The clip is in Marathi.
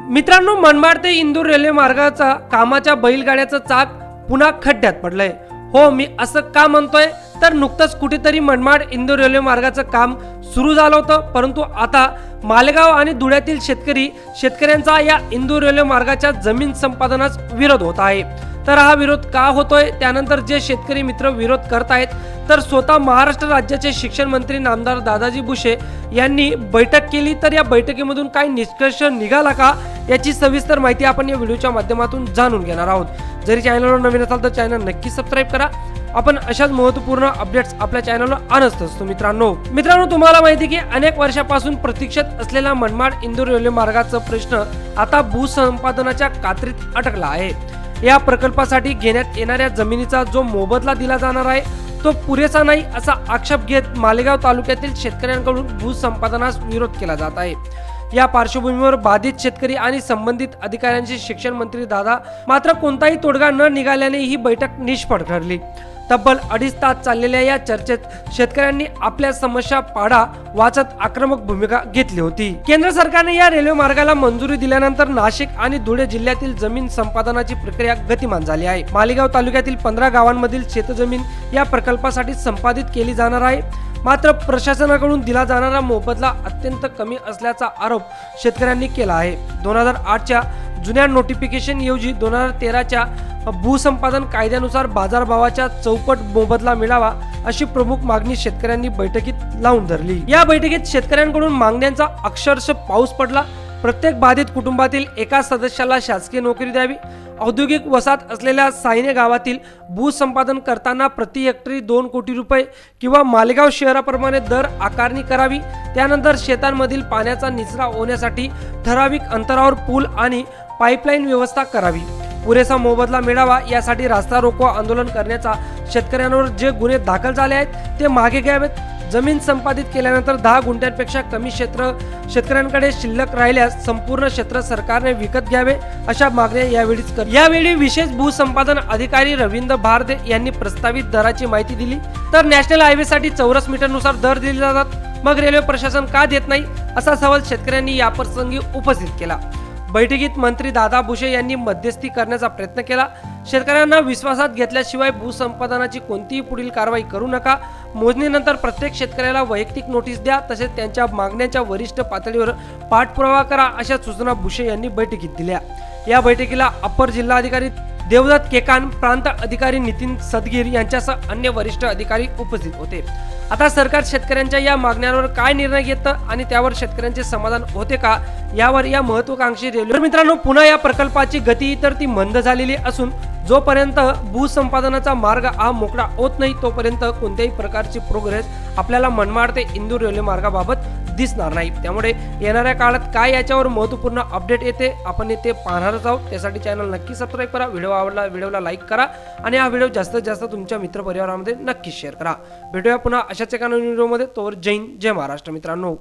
मित्रांनो, मनमाड ते इंदूर रेल्वे मार्गाचा कामाच्या बैलगाड्याचं चाक पुन्हा खड्ड्यात पडलंय। हो, मी असं का म्हणतोय तर नुकतंच कुठेतरी मनमाड इंदूर रेल्वे मार्गाचं काम सुरू झालं होतं, परंतु आता मालेगाव आणि धुळ्यातील शेतकऱ्यांचा या इंदूर रेल्वे मार्गाच्या जमीन संपादनास विरोध होत आहे। तर हा विरोध का होतोय, त्यानंतर जे शेतकरी मित्र विरोध करत आहेत तर स्वतः महाराष्ट्र राज्याचे शिक्षण मंत्री नामदार दादाजी भुसे यांनी बैठक केली। तर या बैठकीमधून काय निष्कर्ष निघाला का याची सविस्तर माहिती आपण या व्हिडिओच्या माध्यमातून जाणून घेणार आहोत। जरी चॅनलवर नवीन असाल तर चॅनल नक्की सबस्क्राइब करा। आपण अशाच महत्त्वपूर्ण अपडेट्स आपल्या चॅनलवर आणत असतो। मित्रांनो तुम्हाला माहिती की अनेक वर्षापासून प्रतीक्षेत असलेला मनमाड इंदूर रेल्वे मार्गाचा प्रश्न आता भूसंपादनाच्या कात्रीत अटकला आहे। या प्रकल्पासाठी घेण्यात येणाऱ्या जमिनीचा जो मोबदला दिला जाणार आहे तो पुरेसा नाही असा आक्षेप घेत मालेगाव तालुक्यातील शेतकऱ्यांकडून भूसंपादनास विरोध केला जात आहे। या पार्श्वभूमीवर बाधित शेतकरी आणि संबंधित अधिकाऱ्यांचे शिक्षण मंत्री दादा मात्र कोणताही तोडगा न निघाल्याने ही बैठक निष्फळ ठरली। तब्बल 2.5 तास चाललेल्या या चर्चेत शेतकऱ्यांनी आपल्या समस्या पाडा वाचत आक्रमक भूमिका घेतली होती। केंद्र सरकारने या रेल्वे मार्गाला मंजुरी दिल्यानंतर नाशिक आणि धुळे जिल्ह्यातील जमीन संपादनाची प्रक्रिया गतिमान झाली आहे। मालेगाव तालुक्यातील 15 गावांमधील शेतजमीन या प्रकल्पासाठी संपादित केली जाणार आहे। मात्र प्रशासनाकडून दिला जाणारा मोबदला अत्यंत कमी असल्याचा आरोप शेतकऱ्यांनी केला आहे। 2008च्या जुन्या नोटिफिकेशन ऐवजी 2013च्या भूसंपादन कायद्यानुसार बाजारभावाच्या चौपट मोबदला मिळावा अशी प्रमुख मागणी शेतकऱ्यांनी बैठकीत लावून धरली। या बैठकीत शेतकऱ्यांकडून मागण्यांचा अक्षरशः पाऊस पडला। प्रत्येक बाधित कुटुंबातील एका सदस्याला शासकीय नोकरी द्यावी, औद्योगिक वसाहत असलेल्या सायने गावातील भूसंपादन करताना प्रति हेक्टरी 2 कोटी रुपये किंवा मालेगाव शहराप्रमाणे दर आकारणी करावी। त्यानंतर शेतांमधील पाण्याचा निचरा होण्यासाठी ठराविक अंतरावर पूल आणि पाईपलाईन व्यवस्था करावी। पुरेसा मोबदला मिळावा यासाठी रास्ता रोको आंदोलन करण्याचा शेतकऱ्यांवर जे गुन्हे दाखल झाले आहेत ते मागे घ्यावेत। जमीन संपादित केल्यानंतर 10 गुंठ्यांपेक्षा कमी क्षेत्र शेतकऱ्यांकडे शिल्लक राहिल्यास संपूर्ण क्षेत्र सरकारने विकत घ्यावे अशा मागण्या यावेळी विशेष भूसंपादन अधिकारी रवींद्र भारदे यांनी प्रस्तावित दराची माहिती दिली। तर नॅशनल हायवेसाठी चौरस मीटरनुसार दर दिले जातात, मग रेल्वे प्रशासन का देत नाही असा सवाल शेतकऱ्यांनी याप्रसंगी उपस्थित केला। बैठकीत मंत्री दादा भुसे यांनी मध्यस्थी करण्याचा प्रयत्न केला। शेतकऱ्यांना विश्वासात घेतल्याशिवाय भूसंपादनाची कोणतीही पुढील कारवाई करू नका। मोजणीनंतर प्रत्येक शेतकऱ्याला वैयक्तिक नोटीस द्या, तसेच त्यांच्या मागण्यांच्या वरिष्ठ पातळीवर पाठपुरावा करा अशा सूचना भुसे यांनी बैठकीत दिल्या। या बैठकीला अपर जिल्हाधिकारी देवदत्त केकान, प्रांत अधिकारी नितीन सदगीर यांच्यासह अन्य वरिष्ठ अधिकारी उपस्थित होते। आता सरकार शेतकऱ्यांच्या या मागण्यांवर काय निर्णय घेतं आणि त्यावर शेतकऱ्यांचे समाधान होते का यावर या महत्त्वाकांक्षी रेल्वे मित्रांनो पुन्हा या प्रकल्पाची गती तर ती मंद झालेली असून जोपर्यंत भूसंपादनाचा मार्ग हा मोकळा होत नाही तोपर्यंत कोणत्याही प्रकारची प्रोग्रेस आपल्याला मनमाड ते इंदूर रेल्वे मार्गाबाबत दिसणार नाही। त्यामुळे येणाऱ्या काळात काय याच्यावर महत्त्वपूर्ण अपडेट येते आपण ते पाहणारच आहोत। त्यासाठी चॅनल नक्की सबस्क्राइब करा, व्हिडिओ आवडला व्हिडिओला लाईक करा आणि हा व्हिडिओ जास्तीत जास्त तुमच्या मित्रपरिवारामध्ये नक्की शेअर करा। भेटूया पुन्हा अशाच एका नवीन व्हिडिओमध्ये। तोवर जय हिंद, जय महाराष्ट्र मित्रांनो।